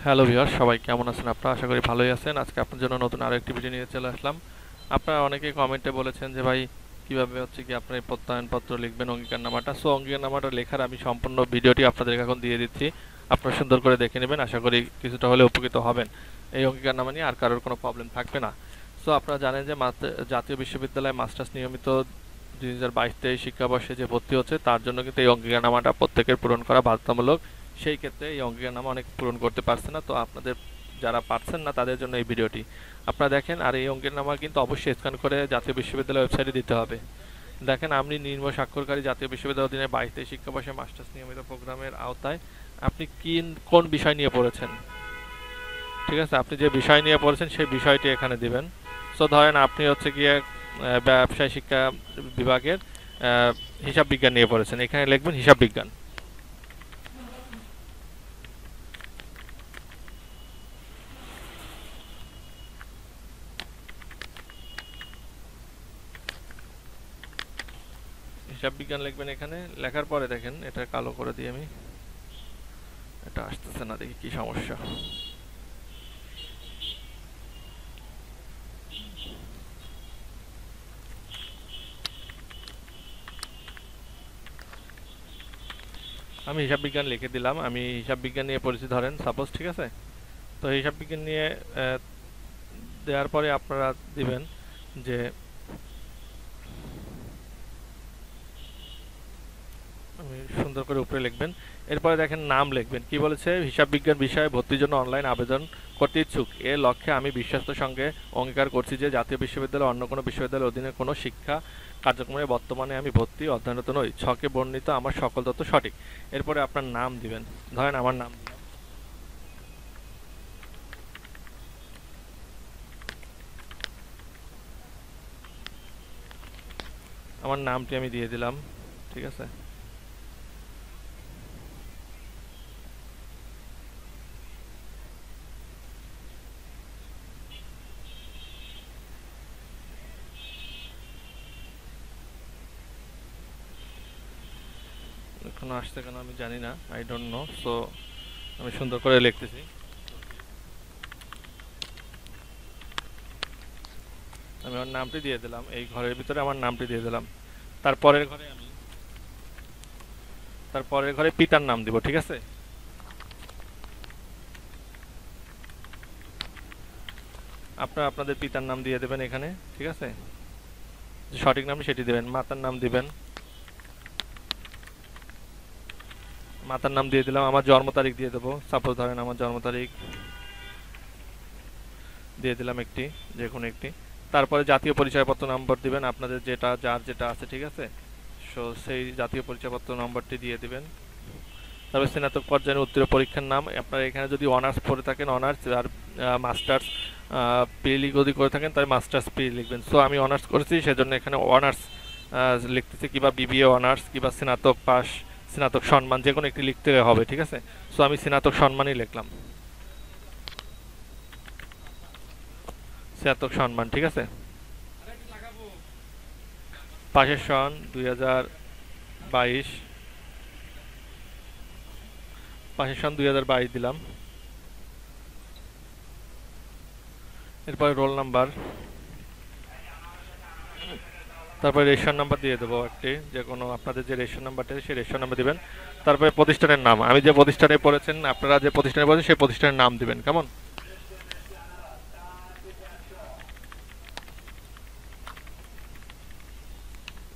Hello viewer, সবাই কেমন আছেন? আপনারা আশা করি ভালোই আছেন। আজকে আপনার জন্য নতুন আরো একটি ভিডিও নিয়ে চলে আসলাম। আপনারা অনেকেই কমেন্টে বলেছেন যে ভাই কিভাবে হচ্ছে কি আপনার এই প্রত্যয়নপত্র লিখবেন, অঙ্গীকারনামাটা। সো অঙ্গীকারনামাটা লেখার আমি সম্পূর্ণ ভিডিওটি আপনাদের এখন দিয়ে দিচ্ছি। আপনারা সুন্দর করে দেখে নেবেন, আশা করি কিছুটা হলে উপকৃত হবেন। এই অঙ্গীকারনামা নিয়ে আর কারোর কোনো প্রবলেম থাকবে না। সো আপনারা জানেন যে জাতীয় বিশ্ববিদ্যালয়ে মাস্টার্স নিয়মিত 2022-23 শিক্ষাবর্ষে যে ভর্তি হচ্ছে তার জন্য কিন্তু এই অঙ্গীকারনামাটা প্রত্যেকের পূরণ করা বাধ্যতামূলক। সেই ক্ষেত্রে এই অঙ্গীকারনামা অনেক পূরণ করতে পারছে না, তো আপনাদের যারা পারছেন না তাদের জন্য এই ভিডিওটি আপনারা দেখেন। আর এই অঙ্গীকারনামা কিন্তু অবশ্যই স্ক্যান করে জাতীয় বিশ্ববিদ্যালয় ওয়েবসাইটে দিতে হবে। দেখেন, আপনি নিম্ন স্বাক্ষরকারী জাতীয় বিশ্ববিদ্যালয়ের অধীনে 22-23 শিক্ষাবর্ষে মাস্টার্স নিয়মিত প্রোগ্রামের আওতায় আপনি কোন বিষয় নিয়ে পড়েছেন, ঠিক আছে? আপনি যে বিষয় নিয়ে পড়েছেন সেই বিষয়টি এখানে দিবেন। সো ধরেন আপনি হচ্ছে গিয়ে ব্যবসায় শিক্ষা বিভাগের হিসাব বিজ্ঞান নিয়ে পড়েছেন, এখানে লিখবেন হিসাব বিজ্ঞান। হিসাব বিজ্ঞান লিখবেন এখানে। লেখার পরে দেখেন, এটা কালো করে দিই আমি, এটা আসতেছে না, দেখি কি সমস্যা। আমি হিসাব বিজ্ঞান লিখে দিলাম। আমি হিসাব বিজ্ঞান নিয়ে পড়েছি ধরেন সাপোজ, ঠিক আছে? তো হিসাব বিজ্ঞান নিয়ে দেওয়ার পরে আপনারা দিবেন যে আমি সুন্দর করে উপরে লিখবেন। এরপরে দেখেন নাম লিখবেন। কি বলেছে? হিসাব বিজ্ঞান বিষয়ে ভর্তির জন্য অনলাইন আবেদন করতে ইচ্ছুক। এর লক্ষ্যে আমি বিশ্বস্তের সঙ্গে অঙ্গীকার করছি যে জাতীয় বিশ্ববিদ্যালয় অন্য কোনো বিশ্ববিদ্যালয়ের অধীনে কোনো শিক্ষা কার্যক্রমে বর্তমানে আমি ভর্তি অধ্যয়নরত নই। ছকে বর্ণিত আমার সকল তথ্য সঠিক। এরপরে আপনার নাম দিবেন। ধরেন আমার নাম দিলাম, আমার নামটি আমি দিয়ে দিলাম, ঠিক আছে? এখনো আসছে কেন আমি জানি না, আই ডোন্ট নো। সো আমি সুন্দর করে লিখতেছি। আমি আমার নামটি দিয়ে দিলাম, এই ঘরের ভিতরে আমার নামটি দিয়ে দিলাম। তারপরের ঘরে পিতার নাম দিব, ঠিক আছে? আপনারা আপনাদের পিতার নাম দিয়ে দেবেন এখানে, ঠিক আছে? সঠিক নাম সেটি দেবেন। মাতার নাম দিবেন। মাতার নাম দিয়ে দিলাম। আমার জন্ম তারিখ দিয়ে দেবো, সাপোজ ধরেন আমার জন্ম তারিখ দিয়ে দিলাম একটি, যে কোনো একটি। তারপরে জাতীয় পরিচয়পত্র নম্বর দিবেন, আপনাদের যার যেটা আছে, ঠিক আছে? সো সেই জাতীয় পরিচয়পত্র নম্বরটি দিয়ে দিবেন। তবে স্নাতক পর্যায়ে উত্তীর্ণ পরীক্ষার নাম, আপনারা এখানে যদি অনার্স পড়ে থাকেন অনার্স, আর মাস্টার্স পিএলই যদি করে থাকেন তাহলে মাস্টার্স পি লিখবেন। সো আমি অনার্স করেছি সেজন্য এখানে অনার্স লিখতেছি, কিংবা বিবিএ অনার্স, কিংবা স্নাতক পাস, স্নাতক সম্মান, যে কোনো একটি লিখতে হবে, ঠিক আছে? সো আমি স্নাতক সম্মানই লিখলাম, স্নাতক সম্মান, ঠিক আছে? পাশের সন 2022, পাশের সন 2022 দিলাম। এরপরে রোল নাম্বার, তারপরে রেশন নাম্বার দিয়ে দেবো একটি, যে কোনো আপনাদের যে রেশন নাম্বারটা সেই রেশন নাম্বার দিবেন। তারপরে প্রতিষ্ঠানের নাম, আমি যে প্রতিষ্ঠানে পড়েছেন, আপনারা যে প্রতিষ্ঠানে পড়েছেন সেই প্রতিষ্ঠানের নাম দিবেন। কেমন?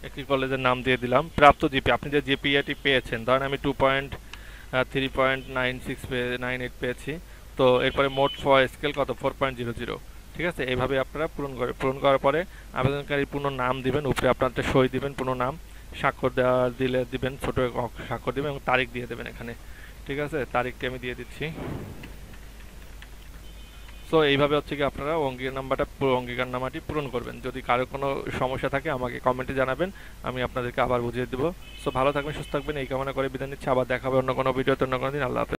একটি কলেজের নাম দিয়ে দিলাম। প্রাপ্ত জিপি, আপনি যে জিপিএটি পেয়েছেন, ধরেন আমি 3.9698 পেয়েছি। তো এরপরে মোট স্কেল কত? 4.00, ঠিক আছে? এইভাবে আপনারা পূরণ করার পরে আবেদনকারীর পূর্ণ নাম দিবেন, উপরে আপনাদের সই দিবেন, পূর্ণ নাম, স্বাক্ষর দিবেন, ছোটো স্বাক্ষর দিবেন এবং তারিখ দিয়ে দেবেন এখানে, ঠিক আছে? তারিখটি আমি দিয়ে দিচ্ছি। সো এইভাবে হচ্ছে কি আপনারা অঙ্গীকারনামাটি পূরণ করবেন। যদি কারো কোনো সমস্যা থাকে আমাকে কমেন্টে জানাবেন, আমি আপনাদেরকে আবার বুঝিয়ে দেবো। সো ভালো থাকবেন, সুস্থ থাকবেন, এই কামনা করে বিদায় নিচ্ছি। আবার দেখা হবে অন্য কোনো ভিডিওতে, অন্য কোনো দিন। আল্লাহ হাফেজ।